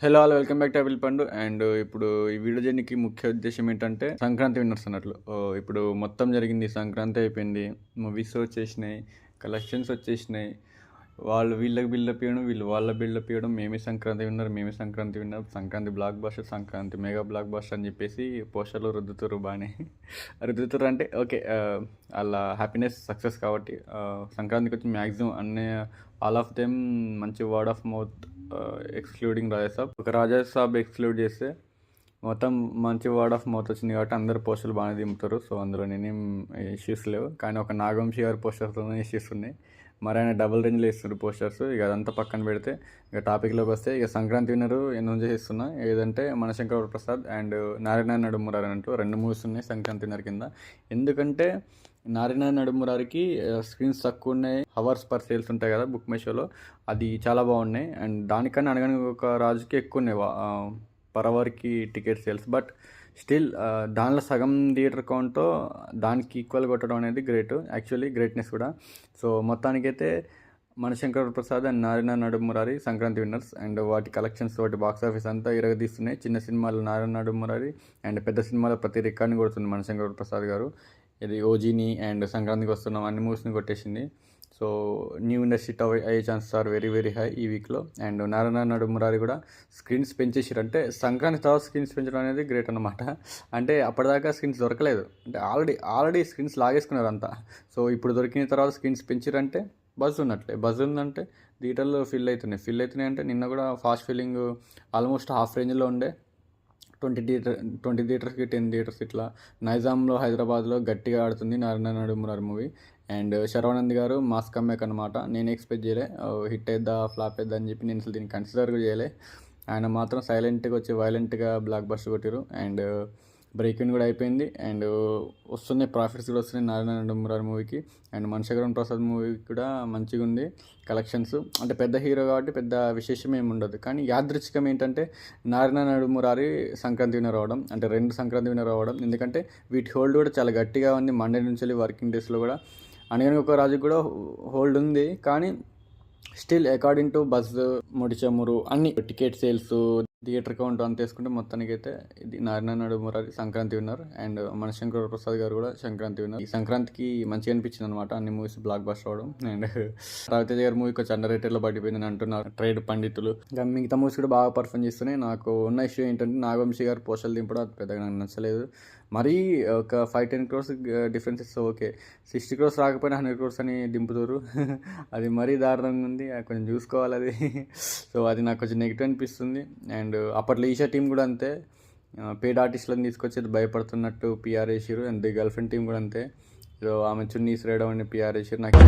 Hello all welcome back to అవిల్ పండు. And ఇప్పుడు ఈ వీడియో చేయడానికి ముఖ్య ఉద్దేశం ఏంటంటే సంక్రాంతి విన్నర్స్ అన్నట్లు. ఇప్పుడు మొత్తం జరిగింది, సంక్రాంతి అయిపోయింది, మూవీస్ వచ్చేసినాయి, కలెక్షన్స్ వచ్చేసినాయి, వాళ్ళు వీళ్ళకి బిల్డప్ ఇవ్వడం, వీళ్ళు వాళ్ళ బిల్డప్ ఇవ్వడం, మేమే సంక్రాంతి విన్నర్, మేమే Sankranti winner, Sankranti block buster, Sankranti mega block buster అని చెప్పేసి పోస్టర్లు రుద్దుతారు. బాగానే రుద్దుతారు అంటే ఓకే, వాళ్ళ హ్యాపీనెస్ సక్సెస్ కాబట్టి సంక్రాంతికి వచ్చి మ్యాక్సిమం అన్ని ఆల్ ఆఫ్ దెమ్ మంచి word of mouth, excluding Rajasaab. ఒక రాజాసాబ్ ఎక్స్క్లూడ్ చేస్తే మొత్తం మంచి వర్డ్ ఆఫ్ మౌత్ వచ్చింది కాబట్టి అందరు పోస్టర్లు బాగానే దింపుతారు. సో అందులో నేనేం ఇష్యూస్ లేవు. కానీ ఒక నాగవంశీ గారి పోస్టర్తోనే ఇష్యూస్ ఉన్నాయి. మరి ఆయన డబుల్ రేంజ్లో ఇస్తున్నారు పోస్టర్స్. ఇక అదంతా పక్కన పెడితే ఇక టాపిక్లోకి వస్తే, ఇక సంక్రాంతి విన్నరు అనౌన్స్ చేస్తున్నా. ఏదంటే మనశంకర్ ప్రసాద్ అండ్ నారాయణ నడుమురారి అంటూ రెండు మూవీస్ ఉన్నాయి సంక్రాంతి విన్నర్ కింద. ఎందుకంటే నారాయణ నడుమురారికి స్క్రీన్స్ తక్కువ ఉన్నాయి, హవర్స్ పర్ సేల్స్ ఉంటాయి కదా బుక్ మై షోలో, అది చాలా బాగున్నాయి. అండ్ దానికన్నా అనగానే ఒక రాజుకి ఎక్కువ ఉన్నాయి పర్ అవర్కి టికెట్ సేల్స్. బట్ స్టిల్ దానిలో సగం థియేటర్ కౌంట్తో దానికి ఈక్వల్ కొట్టడం అనేది గ్రేట్, యాక్చువల్లీ గ్రేట్నెస్ కూడా. సో మొత్తానికైతే Manashankar Prasad and Narayana Nadumurari Sankranti winners. And వాటి కలెక్షన్స్, వాటి బాక్స్ ఆఫీస్ అంతా ఇరగదీస్తున్నాయి. చిన్న సినిమాలు నారాయణ నడుమురారి అండ్ పెద్ద సినిమాలో ప్రతి రికార్డ్ని కొడుతుంది మనశంకర్ ప్రసాద్ గారు. ఇది ఓజీని అండ్ సంక్రాంతికి వస్తున్నాం అన్ని మూవీస్ని కొట్టేసింది. సో న్యూ ఇండస్ట్రీ అయ్యే chances are very very high ఈ వీక్లో. అండ్ నారాయణ నడుమురారి కూడా స్క్రీన్స్ పెంచేసారు. అంటే సంక్రాంతి తర్వాత స్క్రీన్స్ పెంచడం అనేది గ్రేట్ అన్నమాట. అంటే అప్పటిదాకా స్క్రీన్స్ దొరకలేదు, అంటే ఆల్రెడీ స్క్రీన్స్ లాగేసుకున్నారు అంతా. సో ఇప్పుడు దొరికిన తర్వాత స్క్రీన్స్ పెంచారంటే బజ్ ఉన్నట్లే. బజ్ ఉందంటే థియేటర్లో ఫిల్ అవుతున్నాయి అంటే నిన్న కూడా ఫాస్ట్ ఫిల్లింగ్ ఆల్మోస్ట్ హాఫ్ రేంజ్లో ఉండే. 20 థియేటర్స్కి 10 థియేటర్స్ ఇట్లా. నైజాంలో హైదరాబాద్లో గట్టిగా ఆడుతుంది నారాయణ నడుమురారి మూవీ. అండ్ శరవణంద్ గారు మాస్ కమ్బ్యాక్ అనమాట. నేను ఎక్స్పెక్ట్ చేయలే హిట్ అయిద్దా ఫ్లాప్ అయిద్దా అని చెప్పి. నేను అసలు దీన్ని కన్సిడర్ కూడా చేయలే. ఆయన మాత్రం సైలెంట్గా వచ్చి వైలెంట్గా బ్లాక్ బస్టర్ కొట్టారు. అండ్ బ్రేకింగ్ కూడా అయిపోయింది. అండ్ వస్తున్నాయి ప్రాఫిట్స్ కూడా వస్తున్నాయి నారాయణ నడుమురారి మూవీకి. అండ్ మనశంకరన్ ప్రసాద్ మూవీ కూడా మంచిగా ఉంది కలెక్షన్స్. అంటే పెద్ద హీరో కాబట్టి పెద్ద విశేషం ఏమి ఉండదు. కానీ యాదృచ్ఛికం ఏంటంటే నారాయణ నడుమురారి సంక్రాంతి విన్నర్ అవ్వడం, అంటే 2 సంక్రాంతి విన్నర్ అవ్వడం. ఎందుకంటే వీటి హోల్డ్ కూడా చాలా గట్టిగా ఉంది. మండే నుంచి వెళ్ళి వర్కింగ్ డేస్లో కూడా అనగానే ఒక రాజుకి కూడా హోల్డ్ ఉంది. కానీ స్టిల్ అకార్డింగ్ టు బస్, ముడి చమురు, అన్ని టికెట్ సేల్స్, థియేటర్ కౌంట్ అంత వేసుకుంటే మొత్తానికి అయితే ఇది నారాయణ నడుమురారి సంక్రాంతి విన్నర్. అండ్ మనశంకర్ ప్రసాద్ గారు కూడా సంక్రాంతి విన్నర్. ఈ సంక్రాంతికి మంచిగా అనిపించింది అనమాట అన్ని మూవీస్ బ్లాక్ బస్టర్ అవడం. అండ్ రవితేజ గారి మూవీ కొంచెం అండర్ రేటెడ్లో పడిపోయిందని అంటున్నారు ట్రేడ్ పండితులు. ఇంకా మిగతా మూవీస్ కూడా బాగా పర్ఫామ్ చేస్తున్నాయి. నాకు ఉన్న ఇష్యూ ఏంటంటే నాగవంశీ గారు పోస్టర్లు దింపడం అది పెద్దగా నాకు నచ్చలేదు. మరీ ఒక 5-10 crores డిఫరెన్స్ ఇస్తే ఓకే, 60 crores రాకపోయినా 100 crores అని దింపుతారు. అది మరీ దారుణంగా ఉంది, కొంచెం చూసుకోవాలి అది. సో అది నాకు కొంచెం నెగిటివ్ అనిపిస్తుంది. అండ్ అప్పట్లో ఈషా టీం కూడా అంతే, పేడ్ ఆర్టిస్టులను తీసుకొచ్చి భయపడుతున్నట్టు పిఆర్ వేసారు. And the girl friend team కూడా అంతే. సో ఆమె చున్నీ ఇసిరేయడం అని పిఆర్ వేసారు. నాకు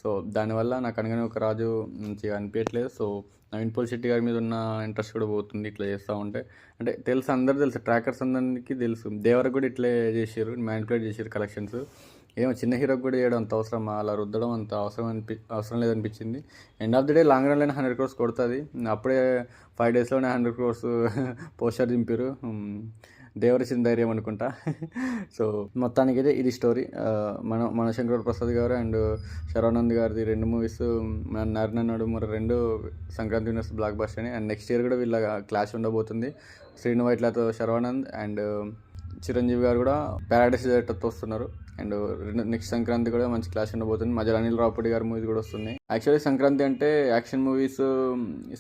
సో దానివల్ల నాకు అనగానే ఒక రాజు మంచిగా అనిపించట్లేదు. సో నవీన్ పోల్ శెట్టి గారి మీద ఉన్న ఇంట్రెస్ట్ కూడా పోతుంది ఇట్లా చేస్తూ ఉంటే. అంటే తెలుసు, అందరు తెలుసు, ట్రాకర్స్ అందరికీ తెలుసు. దేవరకు కూడా ఇట్లే చేసారు, మ్యానిపులేట్ చేసారు కలెక్షన్స్. ఏమో చిన్న హీరోకి కూడా చేయడం అంత అవసరం, అలా రుద్దడం అంత అవసరం లేదనిపించింది. End of the day long రన్లోనే 100 crores కొడుతుంది. అప్పుడే 5 daysలోనే 100 crores పోస్టర్ దింపారు. దేవరచిన ధైర్యం అనుకుంటా. సో మొత్తానికైతే ఇది స్టోరీ. మనశంకర్ ప్రసాద్ గారు అండ్ శరవణంద్ గారిది 2 movies, Narayana Nadumurari 2 Sankranti winners blockbuster అని. అండ్ నెక్స్ట్ ఇయర్ కూడా వీళ్ళ క్లాష్ ఉండబోతుంది. శ్రీను వైట్లతో శరవణంద్ అండ్ చిరంజీవి గారు కూడా ప్యారడైస్ డైరెక్టర్తో వస్తున్నారు. అండ్ నెక్స్ట్ సంక్రాంతి కూడా మంచి క్లాష్ ఉండబోతుంది. మధ్యలో అనిల్ రావుపూడి గారి మూవీస్ కూడా వస్తున్నాయి. యాక్చువల్లీ సంక్రాంతి అంటే యాక్షన్ మూవీస్,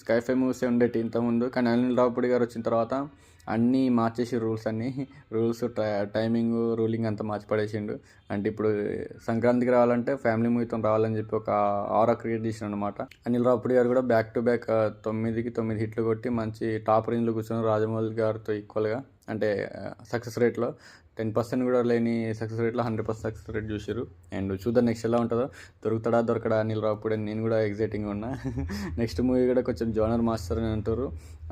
స్కైఫై మూవీస్ ఉండేవి ఇంతకుముందు. కానీ అనిల్ రావుపూడి గారు వచ్చిన తర్వాత అన్నీ మార్చేసి రూల్స్ టైమింగ్ రూలింగ్ అంతా మార్చి పడేసిండు. అంటే ఇప్పుడు సంక్రాంతికి రావాలంటే ఫ్యామిలీ మూవీతో రావాలని చెప్పి ఒక ఆరా క్రియేట్ చేసిన అనమాట. అనిల్ రావుపూడి గారు కూడా బ్యాక్ టు బ్యాక్ 9కి 9 హిట్లు కొట్టి మంచి టాప్ రేంజ్లో కూర్చున్నారు రాజమౌళి గారితో ఈక్వల్గా. అంటే సక్సెస్ రేట్లో 10% కూడా లేని సక్సెస్ రేట్లో 100% సక్సెస్ రేట్ చూసారు. అండ్ చూద్దాం నెక్స్ట్ ఎలా ఉంటుందో, దొరకడా అనిల్ రావుపూడి అని నేను కూడా ఎగ్జైటింగ్గా ఉన్నా. నెక్స్ట్ మూవీ కూడా కొంచెం జోనర్ మాస్టర్ అని అంటారు.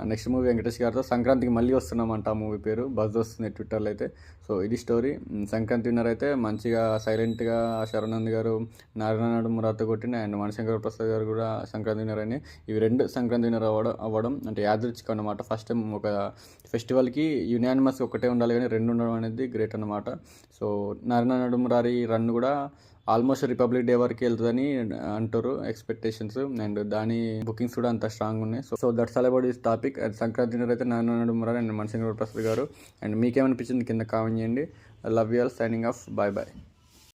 నెక్స్ట్ మూవీ వెంకటేష్ గారితో సంక్రాంతికి మళ్ళీ వస్తున్నామంట. ఆ మూవీ పేరు బజ్ వస్తుంది ట్విట్టర్లో అయితే. సో ఇది స్టోరీ. సంక్రాంతి విన్నర్ అయితే మంచిగా సైలెంట్గా శరణంద్ గారు నారాయణ నడుమురారితో కొట్టిన. అండ్ మనశంకర్ ప్రసాద్ గారు కూడా సంక్రాంతి విన్నర్ అని. ఇవి 2 సంక్రాంతి విన్నర్ అవ్వడం అంటే యాదృచ్ఛికం అనమాట. ఫస్ట్ టైం ఒక ఫెస్టివల్కి యునానిమస్ ఒకటే ఉండాలి కానీ 2 ఉండడం అనేది గ్రేట్ అనమాట. సో నారాయణ నడుమురారి రన్ కూడా ఆల్మోస్ట్ రిపబ్లిక్ డే వరకు వెళ్తుందని అంటారు ఎక్స్పెక్టేషన్స్, అండ్ దాని బుకింగ్స్ కూడా అంత స్ట్రాంగ్ ఉన్నాయి. So that's all about this topic. And Sankranti అయితే నారాయణ నడుమురారి అండ్ మనసింగ ప్రసాద్ గారు. అండ్ మీకేమనిపించింది కింద కామెంట్ చేయండి. Love you all, signing off, bye bye.